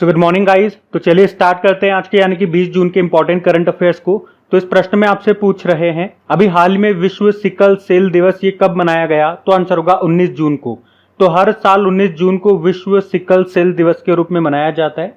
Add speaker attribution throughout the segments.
Speaker 1: So good morning guys. तो चलिए start करते हैं आज के यानी कि 20 जून के इंपॉर्टेंट करंट अफेयर्स को। तो इस प्रश्न में आपसे पूछ रहे हैं अभी हाल में विश्व सिकल सेल दिवस ये कब मनाया गया? तो आंसर होगा 19 जून को। तो हर साल 19 जून को विश्व सिकल सेल दिवस के रूप में मनाया जाता है।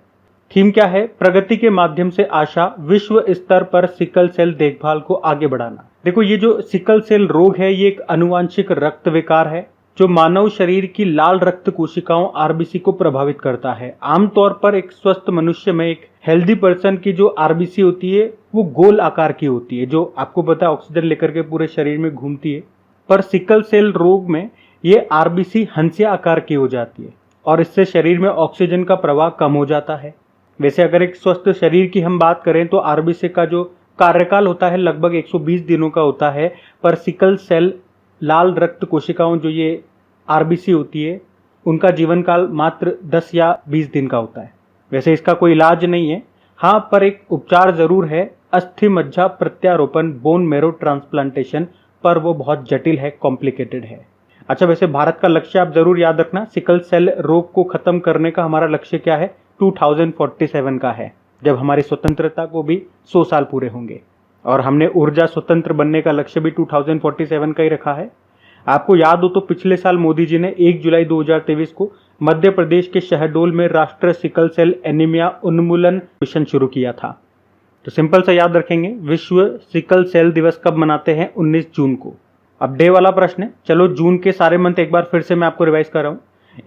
Speaker 1: थीम क्या है? प्रगति के माध्यम से आशा, विश्व स्तर पर सिकल सेल देखभाल को आगे बढ़ाना। देखो, ये जो सिकल सेल रोग है ये एक आनुवांशिक रक्त विकार है जो मानव शरीर की लाल रक्त कोशिकाओं आरबीसी को प्रभावित करता है। आमतौर पर एक स्वस्थ मनुष्य में, एक हेल्दी पर्सन की जो आरबीसी होती है वो गोल आकार की होती है, जो आपको पता है ऑक्सीजन लेकर के पूरे शरीर में घूमती है। पर सिकल सेल रोग में ये आरबीसी हंसिया आकार की हो जाती है और इससे शरीर में ऑक्सीजन का प्रवाह कम हो जाता है। वैसे अगर एक स्वस्थ शरीर की हम बात करें तो आरबीसी का जो कार्यकाल होता है लगभग 120 दिनों का होता है, पर सिकल सेल लाल रक्त कोशिकाओं जो ये आरबीसी होती है उनका जीवन काल मात्र 10 या 20 दिन का होता है। वैसे इसका कोई इलाज नहीं है, हाँ, पर एक उपचार जरूर है, अस्थि मज्जा प्रत्यारोपण, बोन मैरो ट्रांसप्लांटेशन, पर वो बहुत जटिल है, कॉम्प्लिकेटेड है। अच्छा, वैसे भारत का लक्ष्य आप जरूर याद रखना, सिकल सेल रोग को खत्म करने का हमारा लक्ष्य क्या है? 2047 का है, जब हमारी स्वतंत्रता को भी 100 साल पूरे होंगे। और हमने ऊर्जा स्वतंत्र बनने का लक्ष्य भी 2047 का ही रखा है। आपको याद हो तो पिछले साल मोदी जी ने 1 जुलाई 2023 को मध्य प्रदेश के शहडोल में राष्ट्रीय सिकल सेल एनीमिया उन्मूलन मिशन शुरू किया था। तो सिंपल सा याद रखेंगे, विश्व सिकल सेल दिवस कब मनाते हैं? 19 जून को। अब डे वाला प्रश्न है, चलो जून के सारे मंथ एक बार फिर से मैं आपको रिवाइज कर रहा हूँ।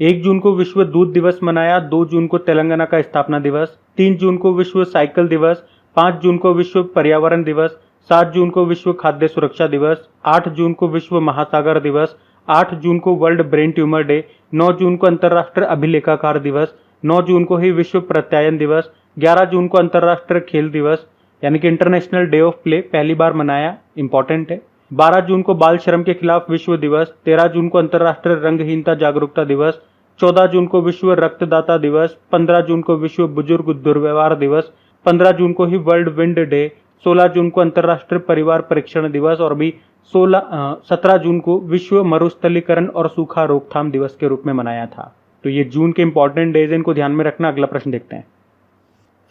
Speaker 1: 1 जून को विश्व दूध दिवस मनाया, 2 जून को तेलंगाना का स्थापना दिवस, 3 जून को विश्व साइकिल दिवस, 5 जून को विश्व पर्यावरण दिवस, 7 जून को विश्व खाद्य सुरक्षा दिवस, 8 जून को विश्व महासागर दिवस, 8 जून को वर्ल्ड ब्रेन ट्यूमर डे, 9 जून को अंतर्राष्ट्रीय अभिलेखाकार दिवस, 9 जून को ही विश्व प्रत्यायन दिवस, 11 जून को अंतर्राष्ट्रीय खेल दिवस यानी कि इंटरनेशनल डे ऑफ प्ले पहली बार मनाया, इंपॉर्टेंट है। 12 जून को बाल श्रम के खिलाफ विश्व दिवस, 13 जून को अंतर्राष्ट्रीय रंगहीनता जागरूकता दिवस, 14 जून को विश्व रक्तदाता दिवस, 15 जून को विश्व बुजुर्ग दुर्व्यवहार दिवस, 15 जून को ही वर्ल्ड विंड डे, 16 जून को अंतर्राष्ट्रीय परिवार परीक्षण दिवस और भी 17 जून को विश्व मरुस्थलीकरण और सूखा रोकथाम दिवस के रूप में मनाया था। तो ये जून के इंपॉर्टेंट डेज, इनको ध्यान में रखना। अगला प्रश्न देखते हैं।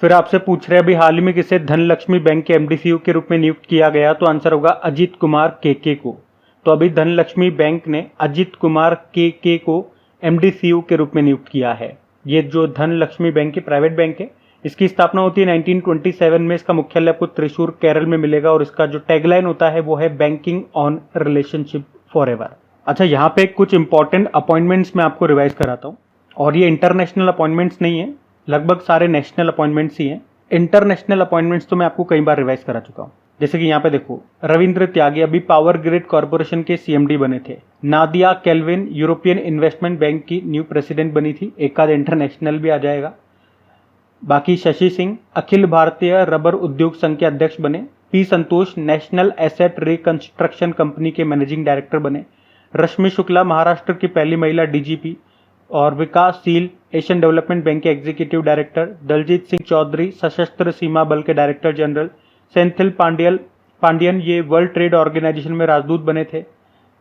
Speaker 1: फिर आपसे पूछ रहे हैं अभी हाल ही में किसे धनलक्ष्मी बैंक के एमडीसीयू के रूप में नियुक्त किया गया? तो आंसर होगा अजीत कुमार के को। तो अभी धनलक्ष्मी बैंक ने अजीत कुमार के को एमडीसीयू के रूप में नियुक्त किया है। ये जो धनलक्ष्मी बैंक है प्राइवेट बैंक है, इसकी स्थापना होती है 1927 में। इसका मुख्यालय आपको त्रिशूर केरल में मिलेगा और इसका जो टैगलाइन होता है वो है बैंकिंग ऑन रिलेशनशिप फॉरएवर। अच्छा, यहाँ पे कुछ इंपॉर्टेंट अपॉइंटमेंट्स मैं आपको रिवाइज कराता हूँ, और ये इंटरनेशनल अपॉइंटमेंट्स नहीं है, लगभग सारे नेशनल अपॉइंटमेंट्स ही हैं। इंटरनेशनल अपॉइंटमेंट्स तो मैं आपको कई बार रिवाइज करा चुका हूँ। जैसे कि यहाँ पे देखो, रविंद्र त्यागी अभी पावर ग्रिड कॉर्पोरेशन के सीएमडी बने थे। Nadia kelvin European investment bank की न्यू प्रेसिडेंट बनी थी, एक आध इंटरनेशनल भी आ जाएगा। बाकी शशि सिंह अखिल भारतीय रबर उद्योग संघ के अध्यक्ष बने। पी संतोष नेशनल एसेट रिकंस्ट्रक्शन कंपनी के मैनेजिंग डायरेक्टर बने। रश्मि शुक्ला महाराष्ट्र की पहली महिला डीजीपी और विकासशील एशियन डेवलपमेंट बैंक के एग्जीक्यूटिव डायरेक्टर। दलजीत सिंह चौधरी सशस्त्र सीमा बल के डायरेक्टर जनरल। सेंथिल पांडियन ये वर्ल्ड ट्रेड ऑर्गेनाइजेशन में राजदूत बने थे।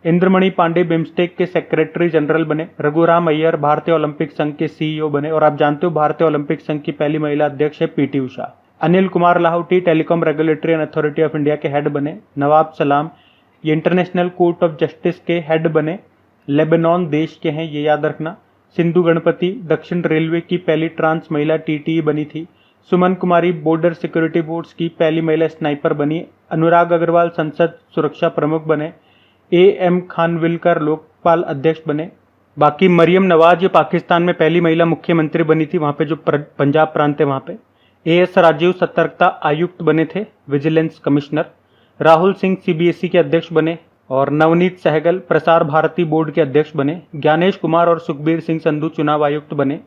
Speaker 1: इंद्रमणि पांडे बिम्स्टेक के सेक्रेटरी जनरल बने। रघुराम अय्यर भारतीय ओलंपिक संघ के सीईओ बने, और आप जानते हो भारतीय ओलंपिक संघ की पहली महिला अध्यक्ष है PT Usha. Anil Kumar Lahoti telecom regulatory and authority of India के हेड बने। नवाब सलाम ये इंटरनेशनल कोर्ट ऑफ जस्टिस के हेड बने, लेबनान देश के हैं, ये याद रखना। सिंधु गणपति दक्षिण रेलवे की पहली ट्रांस महिला टीटीई बनी थी। सुमन कुमारी बॉर्डर सिक्योरिटी फोर्स की पहली महिला स्नाइपर बनी। अनुराग अग्रवाल संसद सुरक्षा प्रमुख बने। एएम खानविलकर लोकपाल अध्यक्ष बने। बाकी मरियम नवाज ये पाकिस्तान में पहली महिला मुख्यमंत्री बनी थी, वहां पे जो पंजाब प्रांत है वहां पे। एएस राजीव सतर्कता आयुक्त बने थे, vigilance commissioner. Rahul Singh CBSE के अध्यक्ष बने, और नवनीत सहगल प्रसार भारती बोर्ड के अध्यक्ष बने। ज्ञानेश कुमार और सुखबीर सिंह संधू चुनाव आयुक्त बने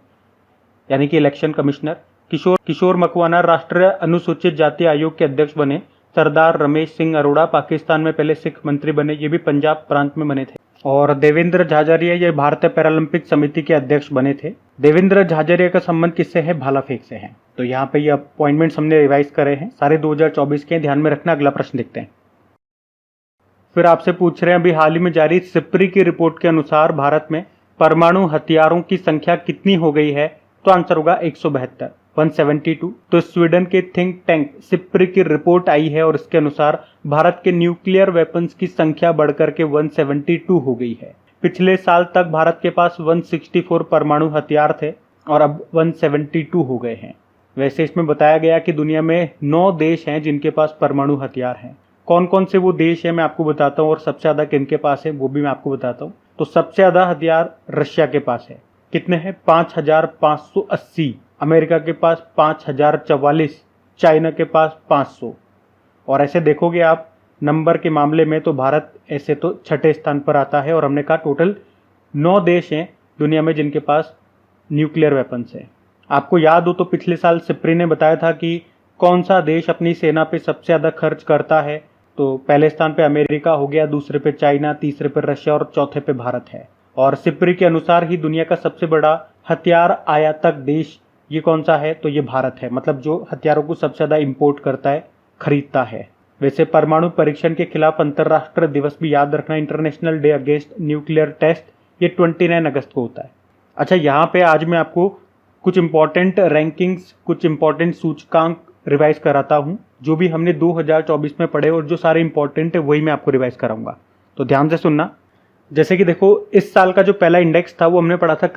Speaker 1: यानी कि इलेक्शन कमिश्नर। किशोर मकवाना राष्ट्रीय अनुसूचित जाति आयोग के अध्यक्ष बने। सरदार रमेश सिंह अरोड़ा पाकिस्तान में पहले सिख मंत्री बने, ये भी पंजाब प्रांत में बने थे। और देवेंद्र झाझरिया ये भारतीय पैरालंपिक समिति के अध्यक्ष बने थे। देवेंद्र झाझरिया का संबंध किससे है? भाला फेंक से है। तो यहाँ पे ये अपॉइंटमेंट्स हमने रिवाइज करे हैं, सारे 2024 के, ध्यान में रखना। अगला प्रश्न देखते हैं। फिर आपसे पूछ रहे हैं अभी हाल ही में जारी सिप्री की रिपोर्ट के अनुसार भारत में परमाणु हथियारों की संख्या कितनी हो गई है? तो आंसर होगा 172, 172। तो स्वीडन के थिंक टैंक सिप्री की रिपोर्ट आई है और इसके अनुसार भारत के न्यूक्लियर वेपन्स की संख्या बढ़कर के 172 हो गई है। पिछले साल तक भारत के पास 164 परमाणु हथियार थे और अब 172 हो गए हैं। वैसे इसमें बताया गया कि दुनिया में 9 देश हैं जिनके पास परमाणु हथियार हैं। कौन कौन से वो देश हैं मैं आपको बताता हूँ और सबसे ज़्यादा किनके पास है वो भी मैं आपको बताता हूँ। तो सबसे ज़्यादा हथियार रशिया के पास है। कितने हैं? 5580। अमेरिका के पास 5044, चाइना के पास 500। और ऐसे देखोगे आप नंबर के मामले में तो भारत ऐसे तो छठे स्थान पर आता है और हमने कहा टोटल 9 देश हैं दुनिया में जिनके पास न्यूक्लियर वेपन्स है। आपको याद हो तो पिछले साल सिप्री ने बताया था कि कौन सा देश अपनी सेना पे सबसे ज़्यादा खर्च करता है। तो पहले स्थान पे अमेरिका हो गया, दूसरे पे चाइना, तीसरे पे रशिया और चौथे पे भारत है। और सिप्री के अनुसार ही दुनिया का सबसे बड़ा हथियार आयातक देश ये कौन सा है? तो ये भारत है। मतलब जो हथियारों को सबसे ज़्यादा इंपोर्ट करता है, खरीदता है। वैसे परमाणु परीक्षण के खिलाफ अंतर्राष्ट्रीय दिवस भी याद रखना, international day against nuclear test, ये 29 अगस्त को होता है। अच्छा, यहाँ पे आज मैं आपको कुछ इंपॉर्टेंट रैंकिंग्स, कुछ इंपॉर्टेंट सूचकांक रिवाइज कराता हूँ जो भी हमने 2024 में पढ़े और जो सारे इंपॉर्टेंट है वही मैं आपको रिवाइज कराऊंगा। तो ध्यान से सुनना। जैसे कि देखो, इस साल का जो पहला इंडेक्स था वो हमने पढ़ा था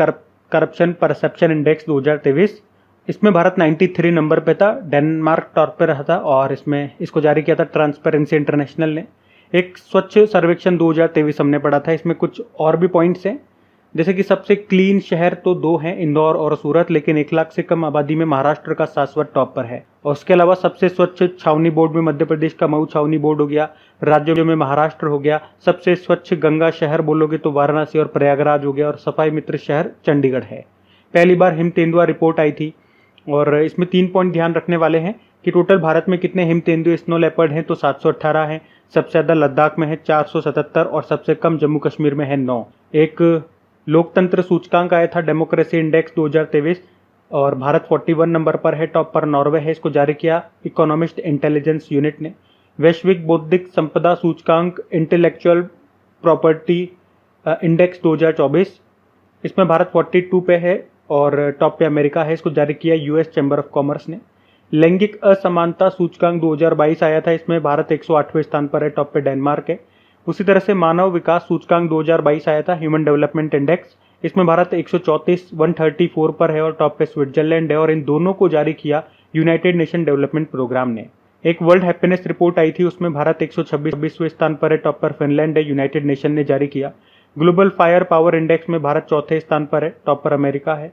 Speaker 1: करप्शन परसेप्शन इंडेक्स 2023। इसमें भारत 93 नंबर पे था, डेनमार्क टॉप पे रहा था और इसको जारी किया था ट्रांसपेरेंसी इंटरनेशनल ने। एक स्वच्छ सर्वेक्षण 2023 हमने पढ़ा था। इसमें कुछ और भी पॉइंट्स हैं, जैसे कि सबसे क्लीन शहर तो 2 हैं, इंदौर और सूरत, लेकिन 1 लाख से कम आबादी में महाराष्ट्र का सासवत टॉप पर है। और उसके अलावा सबसे स्वच्छ छावनी बोर्ड में मध्य प्रदेश का मऊ छावनी बोर्ड हो गया, राज्यों में महाराष्ट्र हो गया। सबसे स्वच्छ गंगा शहर बोलोगे तो वाराणसी और प्रयागराज हो गया और सफाई मित्र शहर चंडीगढ़ है। पहली बार हिम तेंदुआ रिपोर्ट आई थी और इसमें 3 पॉइंट ध्यान रखने वाले हैं कि टोटल भारत में कितने हिम तेंदुए स्नो लेपर्ड हैं, तो 718 हैं। सबसे ज़्यादा लद्दाख में है 477 और सबसे कम जम्मू कश्मीर में है 9। एक लोकतंत्र सूचकांक आया था डेमोक्रेसी इंडेक्स 2023 और भारत 41 नंबर पर है, टॉप पर नॉर्वे है। इसको जारी किया इकोनॉमिस्ट इंटेलिजेंस यूनिट ने। वैश्विक बौद्धिक संपदा सूचकांक इंटेलेक्चुअल प्रॉपर्टी इंडेक्स 2024, इसमें भारत 42 पे है और टॉप पे अमेरिका है। इसको जारी किया यूएस चैम्बर ऑफ कॉमर्स ने। लैंगिक असमानता सूचकांक 2022 आया था, इसमें भारत 108वें स्थान पर है, टॉप पे डेनमार्क है। उसी तरह से मानव विकास सूचकांक 2022 आया था, ह्यूमन डेवलपमेंट इंडेक्स, इसमें भारत 134 पर है और टॉप पे स्विट्जरलैंड है। और इन दोनों को जारी किया यूनाइटेड नेशन डेवलपमेंट प्रोग्राम ने। एक वर्ल्ड हैप्पीनेस रिपोर्ट आई थी, उसमें भारत 126वें स्थान पर है, टॉप पर फिनलैंड है, यूनाइटेड नेशन ने जारी किया। ग्लोबल फायर पावर इंडेक्स में भारत 4थे स्थान पर है, टॉप पर अमेरिका है।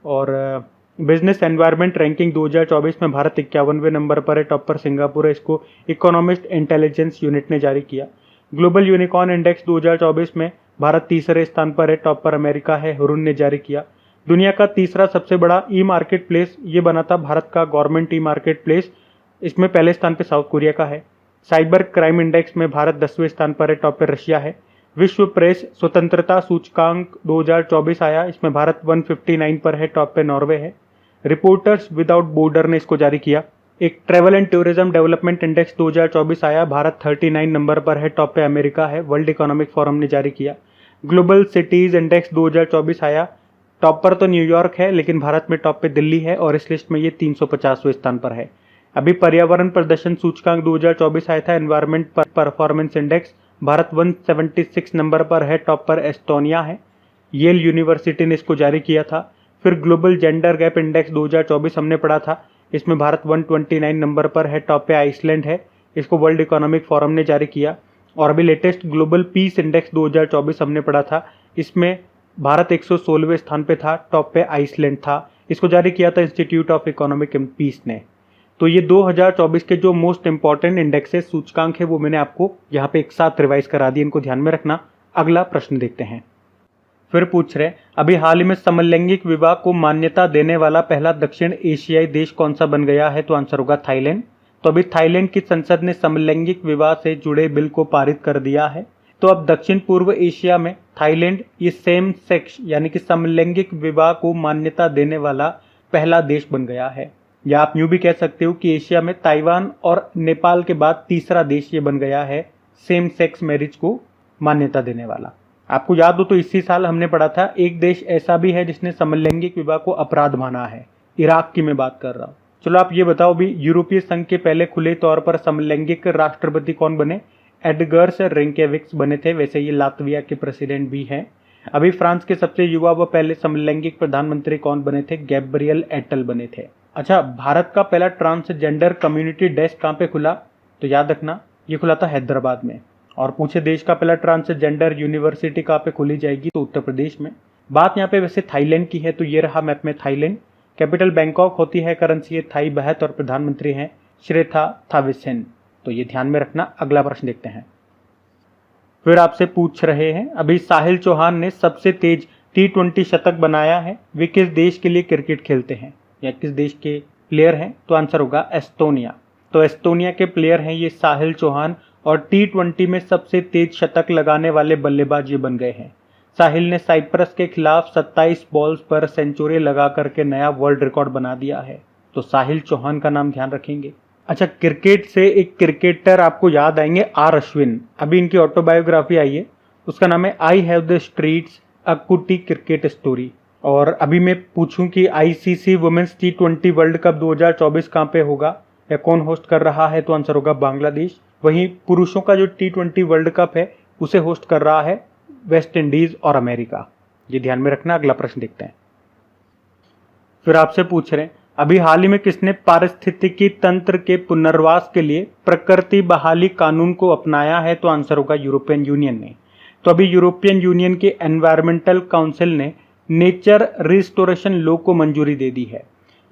Speaker 1: और बिजनेस एनवायरनमेंट रैंकिंग 2024 में भारत 51वें नंबर पर है, टॉप पर सिंगापुर है। इसको इकोनॉमिस्ट इंटेलिजेंस यूनिट ने जारी किया। ग्लोबल यूनिकॉर्न इंडेक्स 2024 में भारत 3रे स्थान पर है, टॉप पर अमेरिका है, हुरुन ने जारी किया। दुनिया का तीसरा सबसे बड़ा ई मार्केट प्लेस ये बना था भारत का गवर्नमेंट ई मार्केट प्लेस, इसमें पहले स्थान पर साउथ कोरिया का है। साइबर क्राइम इंडेक्स में भारत 10वें स्थान पर है, टॉप पर रशिया है। विश्व प्रेस स्वतंत्रता सूचकांक 2024 आया, इसमें भारत 159 पर है, टॉप पे नॉर्वे है। रिपोर्टर्स विदाउट बॉर्डर ने इसको जारी किया। एक travel and tourism development index 2024 आया, भारत 39 नंबर पर है, टॉप पे अमेरिका है, वर्ल्ड इकोनॉमिक फोरम ने जारी किया। ग्लोबल सिटीज इंडेक्स 2024 आया, टॉप पर तो न्यूयॉर्क है लेकिन भारत में टॉप पे दिल्ली है और इस लिस्ट में ये 350वें स्थान पर है। अभी पर्यावरण प्रदर्शन सूचकांक 2024 आया था, environment performance index, Bharat 176 number पर है, टॉप पर एस्टोनिया है, येल यूनिवर्सिटी ने इसको जारी किया था। फिर ग्लोबल जेंडर गैप इंडेक्स 2024 हमने पढ़ा था, इसमें भारत 129 नंबर पर है, टॉप पे आइसलैंड है, इसको वर्ल्ड इकोनॉमिक फोरम ने जारी किया। और अभी लेटेस्ट ग्लोबल पीस इंडेक्स 2024 हमने पढ़ा था, इसमें भारत 116वें स्थान पे था, टॉप पे आइसलैंड था, इसको जारी किया था इंस्टीट्यूट ऑफ इकोनॉमिक पीस ने। तो ये 2024 के जो मोस्ट इंपॉर्टेंट इंडेक्सेस सूचकांक है वो मैंने आपको यहाँ पे एक साथ रिवाइज करा दिए, इनको ध्यान में रखना। अगला प्रश्न देखते हैं। फिर पूछ रहे अभी हाल ही में समलैंगिक विवाह को मान्यता देने वाला पहला दक्षिण एशियाई देश कौन सा बन गया है, तो आंसर होगा थाईलैंड। तो अभी थाईलैंड की संसद ने समलैंगिक विवाह से जुड़े बिल को पारित कर दिया है। तो अब दक्षिण पूर्व एशिया में थाईलैंड ये सेम सेक्स यानी कि समलैंगिक विवाह को मान्यता देने वाला पहला देश बन गया है। या आप यूं भी कह सकते हो कि एशिया में ताइवान और नेपाल के बाद तीसरा देश ये बन गया है सेम सेक्स मैरिज को मान्यता देने वाला। आपको याद हो तो इसी साल हमने पढ़ा था एक देश ऐसा भी है जिसने समलैंगिक विवाह को अपराध माना है, इराक की मैं बात कर रहा हूँ। चलो आप ये बताओ भी, यूरोपीय संघ के पहले खुले तौर पर समलैंगिक राष्ट्रपति कौन बने? एडगर्स रेंकेविक्स बने थे। वैसे ये लातविया के प्रेसिडेंट भी हैं। अभी फ्रांस के सबसे युवा व पहले समलैंगिक प्रधानमंत्री कौन बने थे? गैब्रियल एटल बने थे। अच्छा, भारत का पहला ट्रांसजेंडर कम्युनिटी डेस्क कहाँ पे खुला? तो याद रखना ये खुला था हैदराबाद में। और पूछे देश का पहला ट्रांसजेंडर यूनिवर्सिटी कहाँ पे खोली जाएगी? तो उत्तर प्रदेश में। बात यहाँ पे वैसे थाईलैंड की है, तो ये रहा मैप में थाईलैंड। कैपिटल बैंकॉक होती है, करेंसी है थाई बहत और प्रधानमंत्री हैं श्रेथा थाविसेन। तो ये ध्यान में रखना। अगला प्रश्न देखते हैं। फिर आपसे पूछ रहे हैं, अभी साहिल चौहान ने सबसे तेज T20 शतक बनाया है। वे किस देश के लिए क्रिकेट खेलते हैं या किस देश के प्लेयर हैं? तो आंसर होगा एस्टोनिया। तो एस्टोनिया के प्लेयर हैं ये साहिल चौहान और T20 में सबसे तेज शतक लगाने वाले बल्लेबाज ये बन गए हैं। साहिल ने साइप्रस के खिलाफ 27 बॉल्स पर सेंचुरी लगा करके नया वर्ल्ड रिकॉर्ड बना दिया है। तो साहिल चौहान का नाम ध्यान रखेंगे। अच्छा, क्रिकेट से एक क्रिकेटर आपको याद आएंगे, आर अश्विन। अभी इनकी ऑटोबायोग्राफी आई है, उसका नाम है आई हैव द स्ट्रीट्स अ कुटी क्रिकेट स्टोरी। और अभी मैं पूछूं कि ICC women's T20 world cup 2024 कहाँ पे होगा या कौन होस्ट कर रहा है? तो आंसर होगा बांग्लादेश। वहीं पुरुषों का जो T20 वर्ल्ड कप है उसे होस्ट कर रहा है वेस्ट इंडीज और अमेरिका। ये ध्यान में रखना। अगला प्रश्न देखते हैं। फिर आपसे पूछ रहे हैं, अभी हाल ही में किसने पारिस्थितिकी तंत्र के पुनर्वास के लिए प्रकृति बहाली कानून को अपनाया है? तो आंसर होगा यूरोपियन यूनियन ने। तो अभी यूरोपियन यूनियन के एनवायरमेंटल काउंसिल ने नेचर रिस्टोरेशन लॉ को मंजूरी दे दी है।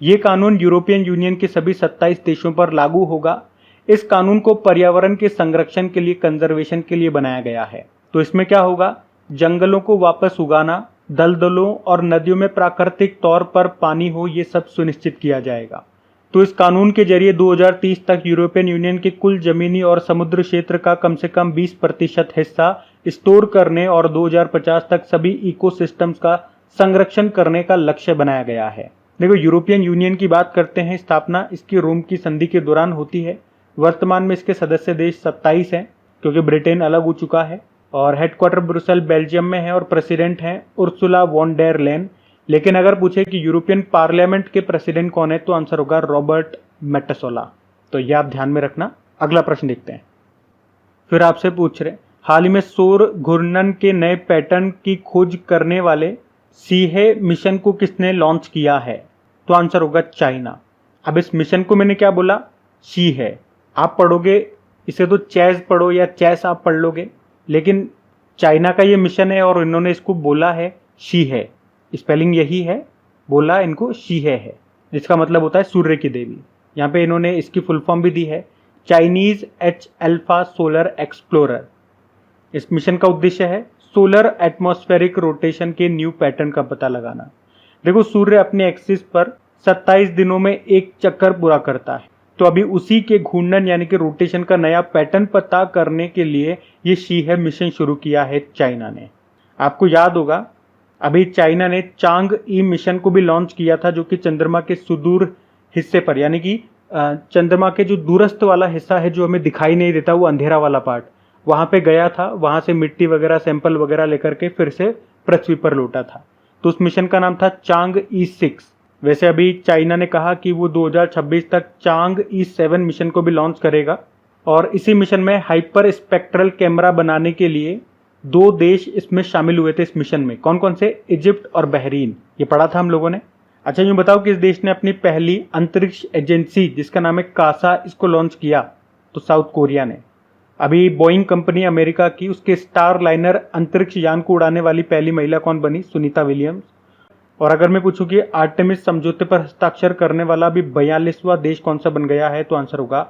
Speaker 1: ये कानून यूरोपियन यूनियन के सभी 27 देशों पर लागू होगा। इस कानून को पर्यावरण के संरक्षण के लिए, कंजर्वेशन के लिए बनाया गया है। तो इसमें क्या होगा? जंगलों को वापस उगाना, दलदलों और नदियों में प्राकृतिक तौर पर पानी हो, ये सब सुनिश्चित किया जाएगा। तो इस कानून के जरिए 2030 तक यूरोपियन यूनियन के कुल जमीनी और समुद्र क्षेत्र का कम से कम 20% हिस्सा स्टोर करने और 2050 तक सभी इकोसिस्टम्स का संरक्षण करने का लक्ष्य बनाया गया है। देखो, यूरोपियन यूनियन की बात करते हैं, स्थापना इसकी रोम की संधि के दौरान होती है। वर्तमान में इसके सदस्य देश 27 हैं, क्योंकि ब्रिटेन अलग हो चुका है। और हेडक्वार्टर ब्रुसेल बेल्जियम में है और प्रेसिडेंट हैं उर्सुला वॉन डेर लेन। लेकिन अगर पूछे कि यूरोपियन पार्लियामेंट के प्रेसिडेंट कौन है, तो आंसर होगा रॉबर्ट मेटासोला। तो यह आप ध्यान में रखना। अगला प्रश्न देखते हैं। फिर आपसे पूछ रहे, हाल ही में सौर घूर्णन के नए पैटर्न की खोज करने वाले सीहे मिशन को किसने लॉन्च किया है? तो आंसर होगा चाइना। अब इस मिशन को मैंने क्या बोला? शी है। आप पढ़ोगे इसे तो चैस पढ़ो या चैस आप पढ़ लोगे, लेकिन चाइना का ये मिशन है और इन्होंने इसको बोला है शी है। स्पेलिंग यही है, बोला इनको शी है, जिसका मतलब होता है सूर्य की देवी। यहाँ पे इन्होंने इसकी फुल फॉर्म भी दी है, Chinese H alpha solar explorer. इस मिशन का उद्देश्य है सोलर एटमॉस्फेरिक रोटेशन के न्यू पैटर्न का पता लगाना। देखो, सूर्य अपने एक्सिस पर 27 दिनों में एक चक्कर पूरा करता है। तो अभी उसी के घूर्णन यानी कि रोटेशन का नया पैटर्न पता करने के लिए ये शीहे मिशन शुरू किया है चाइना ने। आपको याद होगा अभी चाइना ने चांग ई मिशन को भी लॉन्च किया था, जो कि चंद्रमा के सुदूर हिस्से पर, यानी कि चंद्रमा के जो दूरस्थ वाला हिस्सा है जो हमें दिखाई नहीं देता, वो अंधेरा वाला पार्ट, वहां पे गया था। वहां से मिट्टी वगैरह सैंपल वगैरह लेकर के फिर से पृथ्वी पर लौटा था। तो उस मिशन का नाम था चांग E6। वैसे अभी चाइना ने कहा कि वो 2026 तक चांग E7 मिशन को भी लॉन्च करेगा। और इसी मिशन में हाइपर स्पेक्ट्रल कैमरा बनाने के लिए 2 देश इसमें शामिल हुए थे। इस मिशन में कौन कौन से? इजिप्ट और बहरीन। ये पढ़ा था हम लोगों ने। अच्छा, यूँ बताओ किस देश ने अपनी पहली अंतरिक्ष एजेंसी जिसका नाम है कासा, इसको लॉन्च किया? तो साउथ कोरिया ने। अभी बोइंग कंपनी अमेरिका की, उसके स्टार लाइनर अंतरिक्ष यान को उड़ाने वाली पहली महिला कौन बनी? सुनीता विलियम्स। और अगर मैं पूछूं कि आर्टेमिस समझौते पर हस्ताक्षर करने वाला भी 42वां देश कौन सा बन गया है, तो आंसर होगा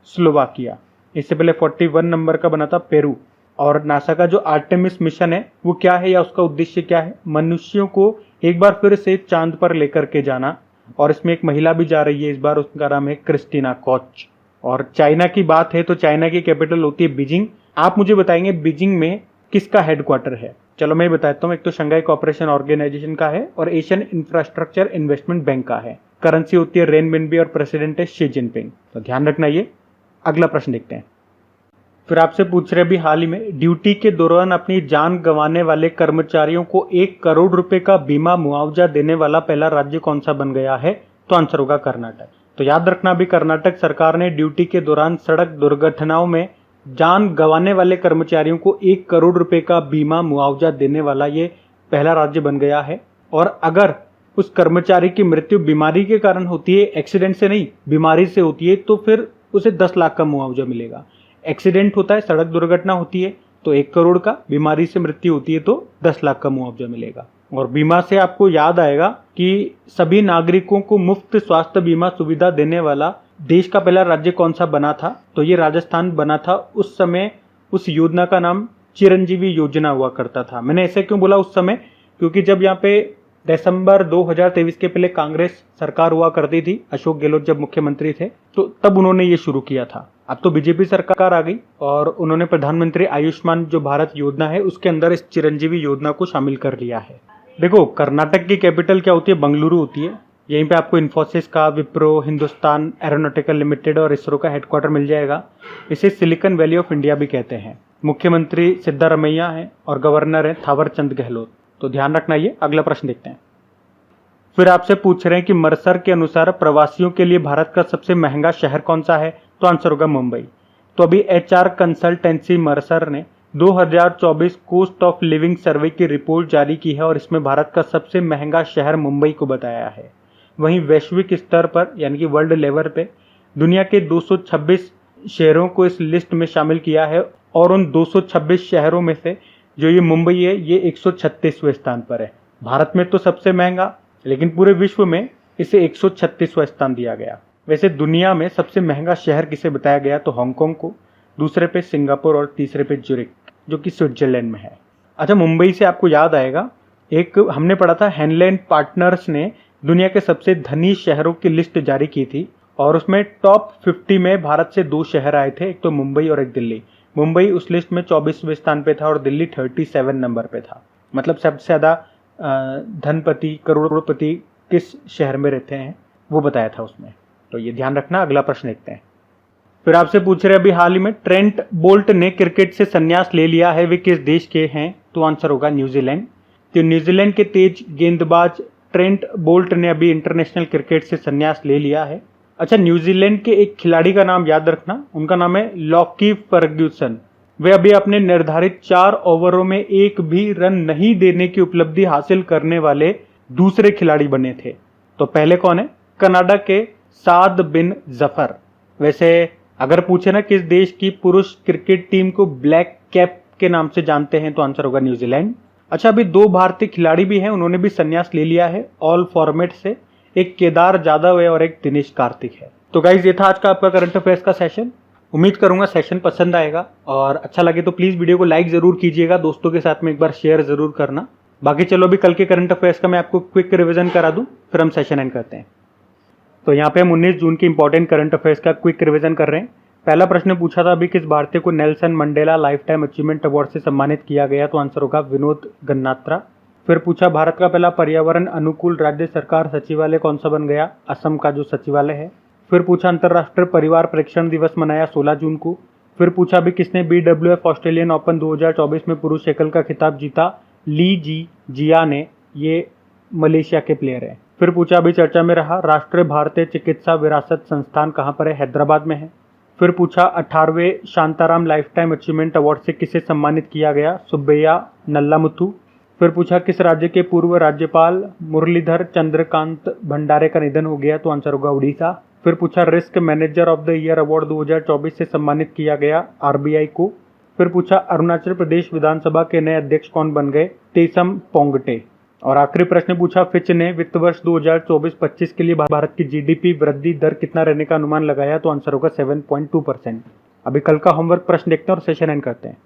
Speaker 1: स्लोवाकिया। इससे पहले 41 नंबर का बना था पेरू। और नासा का जो आर्टेमिस मिशन है वो क्या है या उसका उद्देश्य क्या है? मनुष्यों को एक बार फिर से चांद पर लेकर के जाना। और इसमें एक महिला भी जा रही है इस बार, उसका नाम है क्रिस्टीना कोच। और चाइना की बात है तो चाइना की कैपिटल होती है बीजिंग। आप मुझे बताएंगे बीजिंग में किसका हेडक्वार्टर है? चलो मैं बताता हूँ। एक तो शंघाई कोऑपरेशन ऑर्गेनाइजेशन का है और एशियन इंफ्रास्ट्रक्चर इन्वेस्टमेंट बैंक का है। करेंसी होती है रेनमिनबी और प्रेसिडेंट है शी जिनपिंग। तो ध्यान रखना ये। अगला प्रश्न देखते हैं। फिर आपसे पूछ रहे अभी हाल ही में ड्यूटी के दौरान अपनी जान गंवाने वाले कर्मचारियों को 1 करोड़ रुपए का बीमा मुआवजा देने वाला पहला राज्य कौन सा बन गया है? तो आंसर होगा कर्नाटक। तो याद रखना अभी कर्नाटक सरकार ने ड्यूटी के दौरान सड़क दुर्घटनाओं में जान गंवाने वाले कर्मचारियों को 1 करोड़ रुपए का बीमा मुआवजा देने वाला ये पहला राज्य बन गया है। और अगर उस कर्मचारी की मृत्यु बीमारी के कारण होती है, एक्सीडेंट से नहीं बीमारी से होती है, तो फिर उसे 10 लाख का मुआवजा मिलेगा। एक्सीडेंट होता है, सड़क दुर्घटना होती है तो 1 करोड़ का, बीमारी से मृत्यु होती है तो 10 लाख का मुआवजा मिलेगा। और बीमा से आपको याद आएगा कि सभी नागरिकों को मुफ्त स्वास्थ्य बीमा सुविधा देने वाला देश का पहला राज्य कौन सा बना था? तो ये राजस्थान बना था। उस समय उस योजना का नाम चिरंजीवी योजना हुआ करता था। मैंने ऐसे क्यों बोला उस समय? क्योंकि जब यहाँ पे दिसंबर 2023 के पहले कांग्रेस सरकार हुआ करती थी, अशोक गहलोत जब मुख्यमंत्री थे, तो तब उन्होंने ये शुरू किया था। अब तो बीजेपी सरकार आ गई और उन्होंने प्रधानमंत्री आयुष्मान जो भारत योजना है उसके अंदर इस चिरंजीवी योजना को शामिल कर लिया है। देखो, कर्नाटक की कैपिटल क्या होती है? बंगलुरु होती है। यहीं पे आपको इन्फोसिस का, विप्रो, हिंदुस्तान एरोनॉटिकल लिमिटेड और इसरो का हेडक्वार्टर मिल जाएगा। इसे सिलिकॉन वैली ऑफ इंडिया भी कहते हैं। मुख्यमंत्री सिद्धारमैया है और गवर्नर है थावरचंद गहलोत। तो ध्यान रखना। ये अगला प्रश्न देखते हैं। फिर आपसे पूछ रहे हैं कि मर्सर के अनुसार प्रवासियों के लिए भारत का सबसे महंगा शहर कौन सा है? तो आंसर होगा मुंबई। तो अभी HR कंसल्टेंसी मर्सर ने 2024 कॉस्ट ऑफ लिविंग सर्वे की रिपोर्ट जारी की है और इसमें भारत का सबसे महंगा शहर मुंबई को बताया है। वहीं वैश्विक स्तर पर यानी कि वर्ल्ड लेवल पे दुनिया के 226 शहरों को इस लिस्ट में शामिल किया है और उन 226 शहरों में से जो ये मुंबई है ये 136वें स्थान पर है। भारत में तो सबसे महंगा, लेकिन पूरे विश्व में इसे 136वां स्थान दिया गया। वैसे दुनिया में सबसे महंगा शहर किसे बताया गया? तो हांगकांग को, दूसरे पे सिंगापुर और तीसरे पे ज्यूरिख जो कि स्विट्जरलैंड में है। अच्छा, मुंबई से आपको याद आएगा एक हमने पढ़ा था, हैनलैंड पार्टनर्स ने दुनिया के सबसे धनी शहरों की लिस्ट जारी की थी और उसमें टॉप 50 में भारत से 2 शहर आए थे, एक तो मुंबई और एक दिल्ली। मुंबई उस लिस्ट में 24वें स्थान पे था और दिल्ली 37 नंबर पे था। मतलब सबसे ज्यादा धनपति, करोड़पति किस शहर में रहते हैं वो बताया था उसमें। तो ये ध्यान रखना। अगला प्रश्न देखते हैं। फिर आपसे पूछ रहे अभी हाल ही में ट्रेंट बोल्ट ने क्रिकेट से संन्यास ले लिया है, वे किस देश के हैं? तो आंसर होगा न्यूजीलैंड। तो न्यूजीलैंड के तेज गेंदबाज ट्रेंट बोल्ट ने अभी इंटरनेशनल क्रिकेट से संन्यास ले लिया है। अच्छा, न्यूजीलैंड के एक खिलाड़ी का नाम याद रखना, उनका नाम है लॉकी फर्ग्यूसन। वे अभी अपने निर्धारित 4 ओवरों में एक भी रन नहीं देने की उपलब्धि हासिल करने वाले दूसरे खिलाड़ी बने थे। तो पहले कौन है? कनाडा के साद बिन जफर। वैसे अगर पूछे ना किस देश की पुरुष क्रिकेट टीम को ब्लैक कैप के नाम से जानते हैं, तो आंसर होगा न्यूजीलैंड। अच्छा, अभी 2 भारतीय खिलाड़ी भी हैं, उन्होंने भी संन्यास ले लिया है ऑल फॉर्मेट से। एक केदार जाधव है और एक दिनेश कार्तिक है। तो गाइज, ये था आज का आपका करंट अफेयर्स का सेशन। उम्मीद करूंगा सेशन पसंद आएगा और अच्छा लगे तो प्लीज वीडियो को लाइक जरूर कीजिएगा, दोस्तों के साथ में एक बार शेयर जरूर करना। बाकी चलो अभी कल के करंट अफेयर्स का मैं आपको क्विक रिवीजन करा दूं, फिर हम सेशन एंड करते हैं। तो यहाँ पे हम 19 जून के इंपॉर्टेंट करंट अफेयर्स का क्विक रिवीजन कर रहे हैं। पहला प्रश्न पूछा था अभी किस भारतीय को Nelson Mandela life time achievement award से सम्मानित किया गया? तो आंसर होगा विनोद गन्नात्रा। फिर पूछा भारत का पहला पर्यावरण अनुकूल राज्य सरकार सचिवालय कौन सा बन गया? असम का जो सचिवालय है। फिर पूछा अंतर्राष्ट्रीय परिवार परीक्षण दिवस मनाया 16 जून को। फिर पूछा अभी किसने BWF ऑस्ट्रेलियन ओपन 2024 में पुरुष एकल का खिताब जीता? ली जी जिया ने, ये मलेशिया के प्लेयर है। फिर पूछा अभी चर्चा में रहा राष्ट्रीय भारतीय चिकित्सा विरासत संस्थान कहाँ पर है? हैदराबाद में है। फिर पूछा 18वें Shantaram lifetime achievement award से किसे सम्मानित किया गया? सुब्बैया नल्लामुथु। फिर पूछा किस राज्य के पूर्व राज्यपाल मुरलीधर चंद्रकांत भंडारे का निधन हो गया? तो आंसर होगा उड़ीसा। फिर पूछा risk manager of the year award 2024 से सम्मानित किया गया RBI को। फिर पूछा अरुणाचल प्रदेश विधानसभा के नए अध्यक्ष कौन बन गए? तेसम पोंगटे। और आखिरी प्रश्न पूछा फिच ने वित्त वर्ष 2024-25 के लिए भारत की GDP वृद्धि दर कितना रहने का अनुमान लगाया? तो आंसर होगा 7.2%। अभी कल का होमवर्क प्रश्न देखते हैं और सेशन एंड करते हैं।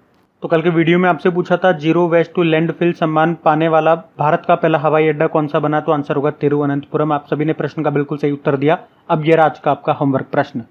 Speaker 1: तो कल के वीडियो में आपसे पूछा था जीरो वेस्ट टू लैंडफिल सम्मान पाने वाला भारत का पहला हवाई अड्डा कौन सा बना? तो आंसर होगा तिरुवनंतपुरम। आप सभी ने प्रश्न का बिल्कुल सही उत्तर दिया। अब ये आज का आपका होमवर्क प्रश्न।